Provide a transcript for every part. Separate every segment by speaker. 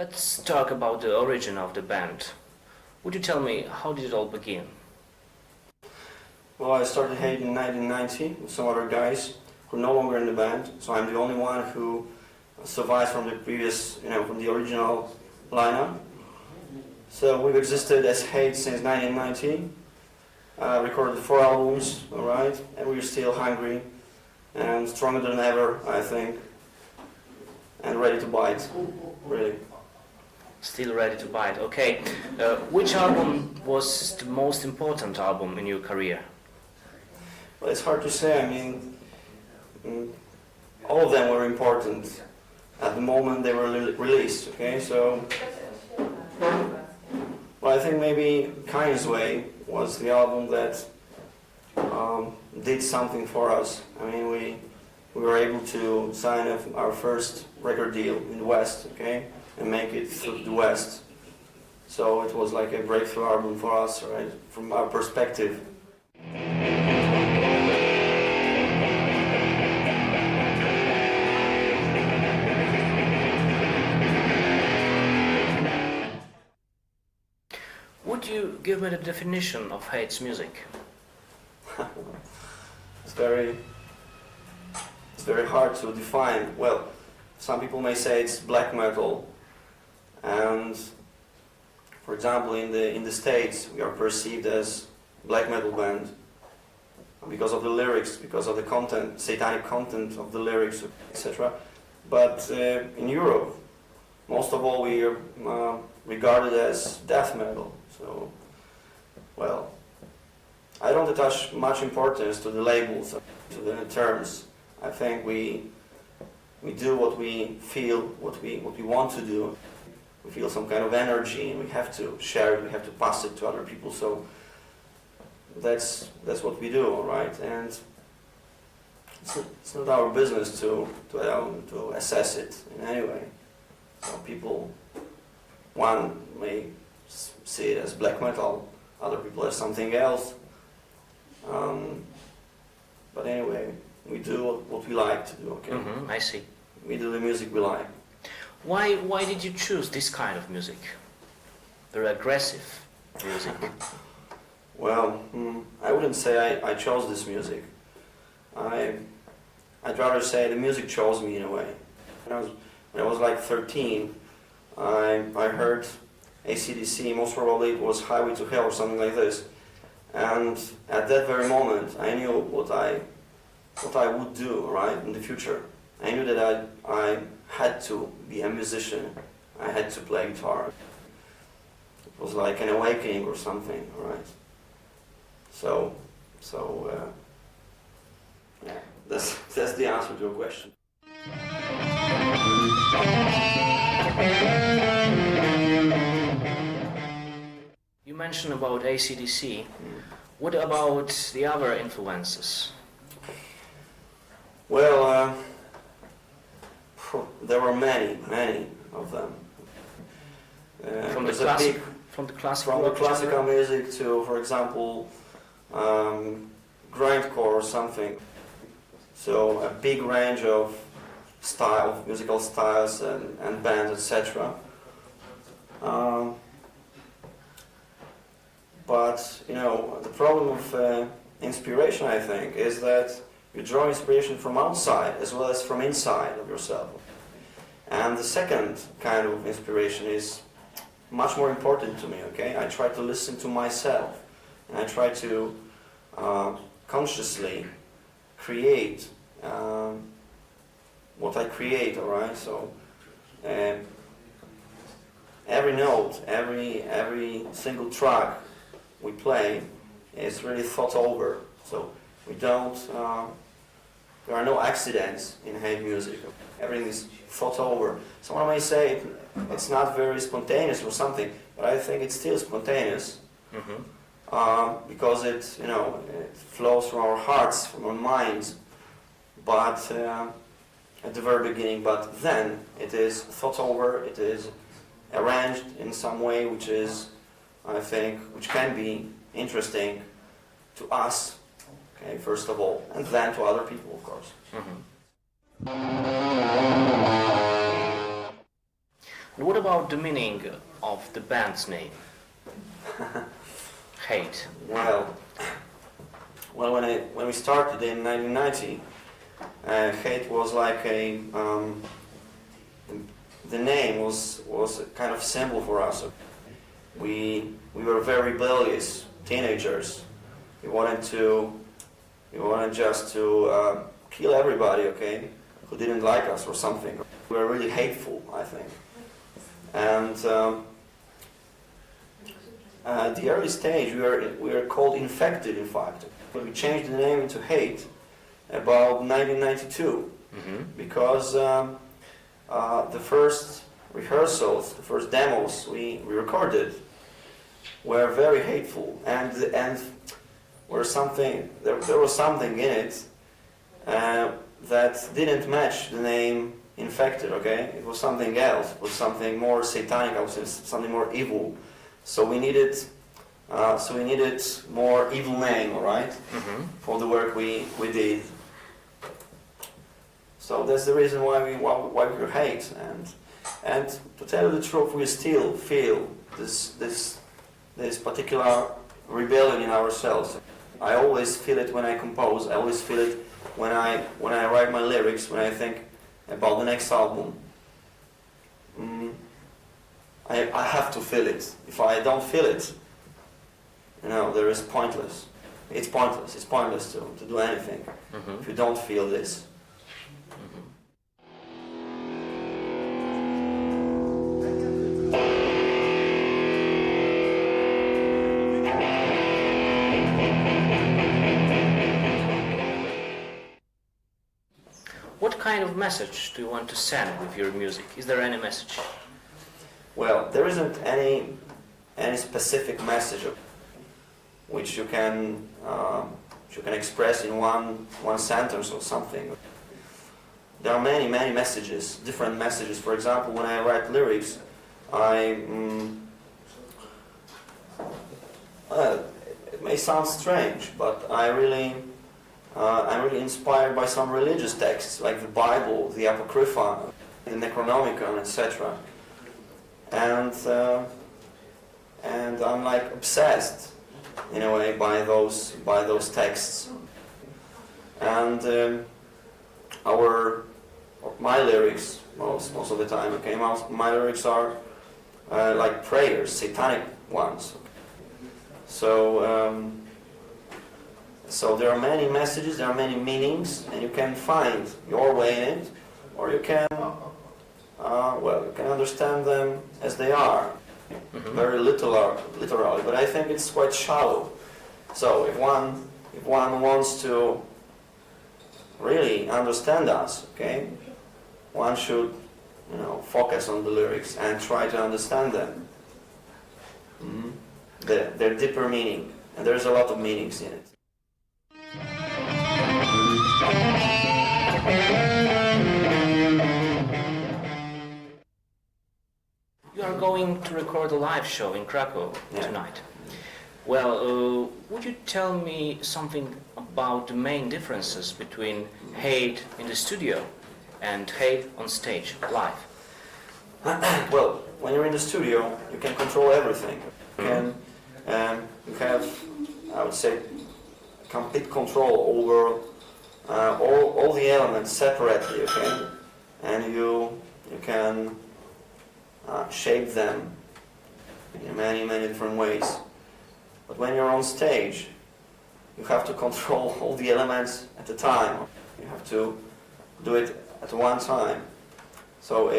Speaker 1: Let's talk about the origin of the band. Would you tell me how did it all begin?
Speaker 2: Well, I started Hate in 1990 with some other guys who are no longer in the band, so I'm the only one who survives from the previous, from the original lineup. So we've existed as Hate since 1990, recorded 4 albums, alright, and we're still hungry and stronger than ever, I think, and ready to bite, really.
Speaker 1: Still ready to bite, okay. Which album was the most important album in your career?
Speaker 2: Well, it's hard to say. I mean, all of them were important at the moment they were released, okay? So, well, I think maybe Kind's Way was the album that did something for us. I mean, we were able to sign our first record deal in the West, okay? And make it through the West. So it was like a breakthrough album for us, right? From our perspective.
Speaker 1: Would you give me the definition of Hate's music?
Speaker 2: It's very hard to define. Well, some people may say it's black metal, and for example, in the States, we are perceived as black metal band because of the lyrics, because of the content, satanic content of the lyrics, etc. But in Europe, most of all, we are regarded as death metal. So, well, I don't attach much importance to the labels, to the terms. I think we do what we feel, what we want to do. We feel some kind of energy, and we have to share it. We have to pass it to other people. So that's what we do, all right. And it's not our business to assess it in any way. So people, one may see it as black metal, other people as something else. But anyway, we do what we like to do, okay?
Speaker 1: I see.
Speaker 2: We do the music we like.
Speaker 1: Why did you choose this kind of music? Very aggressive music.
Speaker 2: Well, I wouldn't say I chose this music. I'd rather say the music chose me in a way. When I was like 13, I heard AC/DC, most probably it was Highway to Hell or something like this. And at that very moment, I knew what I would do, right, in the future. I knew that I had to be a musician. I had to play guitar. It was like an awakening or something, right? So yeah, that's the answer to your question.
Speaker 1: You mentioned about AC/DC. What about the other influences?
Speaker 2: Well, there were many of them.
Speaker 1: From the classical
Speaker 2: music to, for example, grindcore or something. So a big range of musical styles and bands, etc. But the problem of inspiration, I think, is that you draw inspiration from outside as well as from inside of yourself. And the second kind of inspiration is much more important to me, okay? I try to listen to myself, and I try to consciously create what I create, all right? So every note, every single track we play is really thought over. So we don't, there are no accidents in Hate music. Everything is thought over. Someone may say it's not very spontaneous or something, but I think it's still spontaneous. Because it flows from our hearts, from our minds, but at the very beginning. But then it is thought over. It is arranged in some way, which is, I think, which can be interesting to us. Okay, first of all, and then to other people, of course.
Speaker 1: And what about the meaning of the band's name? Hate.
Speaker 2: Well, when we started in 1990, hate was like a the name was a kind of symbol for us. We were very rebellious teenagers. We wanted just to kill everybody, okay, who didn't like us or something. We were really hateful, I think. And at the early stage, we were called Infected, in fact. We changed the name into Hate about 1992, because the first rehearsals, the first demos we recorded were very hateful, and there was something in it that didn't match the name Infected, okay? It was something else. It was something more satanic, I would say, something more evil. So we needed more evil name, all right, for the work we did. So that's the reason why we hate, and to tell you the truth, we still feel this particular rebellion in ourselves. I always feel it when I compose. I always feel it when I write my lyrics. When I think about the next album, I have to feel it. If I don't feel it, there is pointless. It's pointless. It's pointless to do anything if you don't feel this.
Speaker 1: What kind of message do you want to send with your music? Is there any message?
Speaker 2: Well, there isn't any specific message which you can express in one sentence or something. There are many messages, different messages. For example, when I write lyrics, it may sound strange, but I'm really inspired by some religious texts, like the Bible, the Apocrypha, the Necronomicon, etc. And I'm like obsessed, in a way, by those texts. And my lyrics, most of the time, okay, my lyrics are like prayers, satanic ones. So there are many messages, there are many meanings, and you can find your way in it, or you can, you can understand them as they are, very literally. But I think it's quite shallow. So if one wants to really understand us, okay, one should, focus on the lyrics and try to understand them, their deeper meaning, and there's a lot of meanings in it.
Speaker 1: You are going to record a live show in Kraków tonight. Well, would you tell me something about the main differences between Hate in the studio and Hate on stage, live?
Speaker 2: Well, when you're in the studio, you can control everything. You have, I would say, complete control over all the elements separately, okay? And you can shape them in many different ways. But when you're on stage, you have to control all the elements at a time. You have to do it at one time. So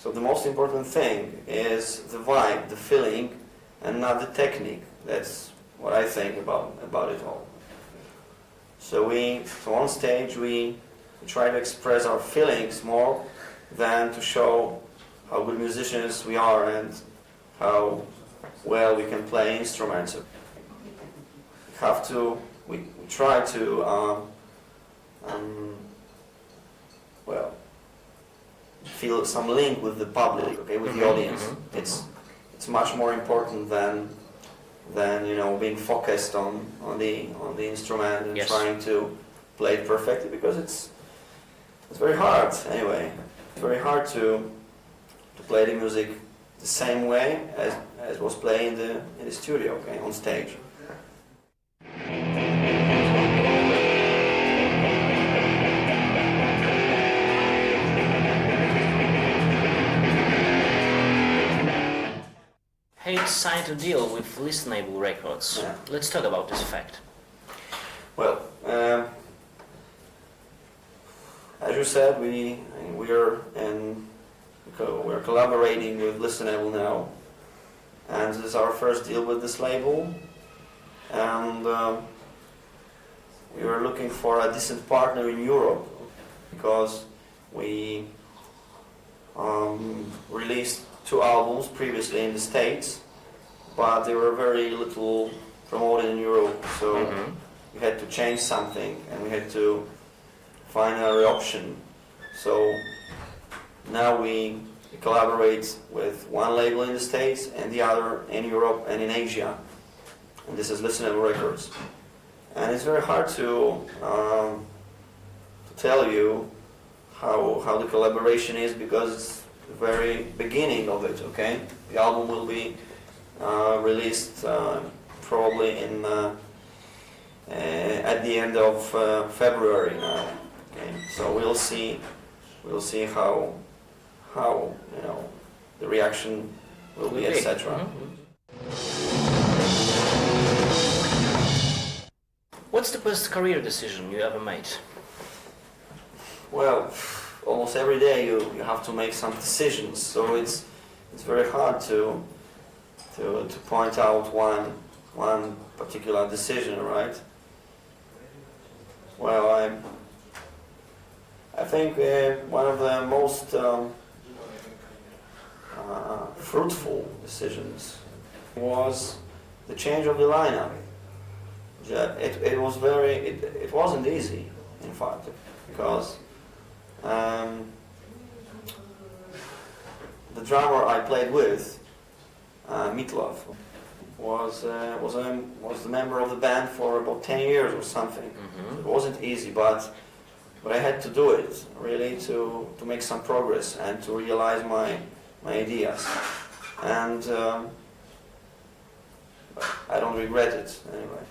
Speaker 2: the most important thing is the vibe, the feeling, and not the technique. That's what I think about it all. So on stage we try to express our feelings more than to show how good musicians we are and how well we can play instruments. We try to feel some link with the public, okay, with the audience. It's much more important than being focused on the instrument and trying to play it perfectly, because it's very hard anyway. It's very hard to to play the music the same way as was played in the studio, okay, on stage.
Speaker 1: Hate signed a deal with Listenable Records.
Speaker 2: Yeah.
Speaker 1: Let's talk about this fact.
Speaker 2: Well, as you said, we're collaborating with Listenable now, and this is our first deal with this label, and we were looking for a decent partner in Europe because we released 2 albums previously in the States, but they were very little promoted in Europe, so we had to change something and we had to find another option. So now we collaborate with one label in the States and the other in Europe and in Asia, and this is Listenable Records. And it's very hard to tell you how the collaboration is because it's the very beginning of it, okay? The album will be released probably in at the end of February now. Okay, so we'll see how you know the reaction will be, etc.
Speaker 1: What's the best career decision you ever made?
Speaker 2: Well, almost every day you have to make some decisions, so it's very hard to point out one particular decision, right? Well, I think one of the most fruitful decisions was the change of the lineup. It wasn't easy, in fact, because the drummer I played with, Meatloaf, was the member of the band for about 10 years or something. It wasn't easy, but I had to do it really to make some progress and to realize my ideas, and I don't regret it anyway.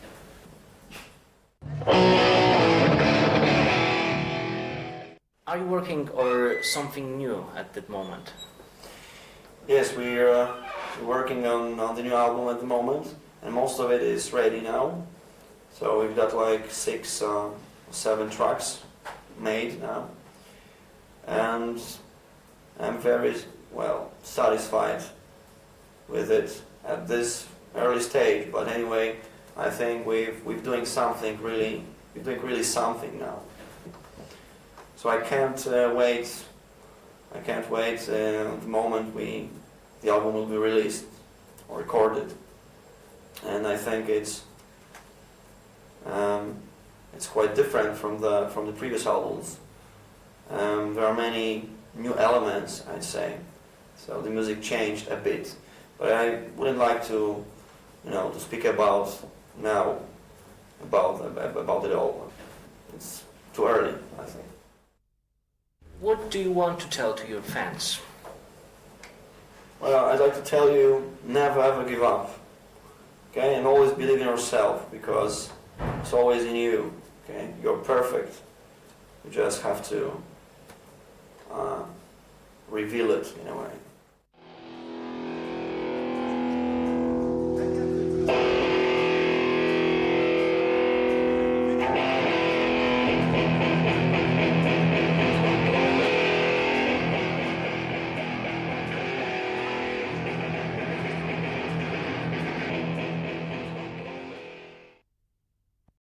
Speaker 1: Are you working on something new at that moment?
Speaker 2: Yes, we're working on the new album at the moment, and most of it is ready now. So we've got like 6 or 7 tracks made now, and I'm very satisfied with it at this early stage. But anyway, I think we're doing something really something now. So I can't wait. I can't wait the moment the album will be released or recorded, and I think it's quite different from the previous albums. There are many new elements, I'd say. So the music changed a bit, but I wouldn't like to speak about it all. It's too early, I think.
Speaker 1: What do you want to tell to your fans?
Speaker 2: Well, I'd like to tell you, never ever give up, okay? And always believe in yourself, because it's always in you, okay? You're perfect. You just have to reveal it in a way.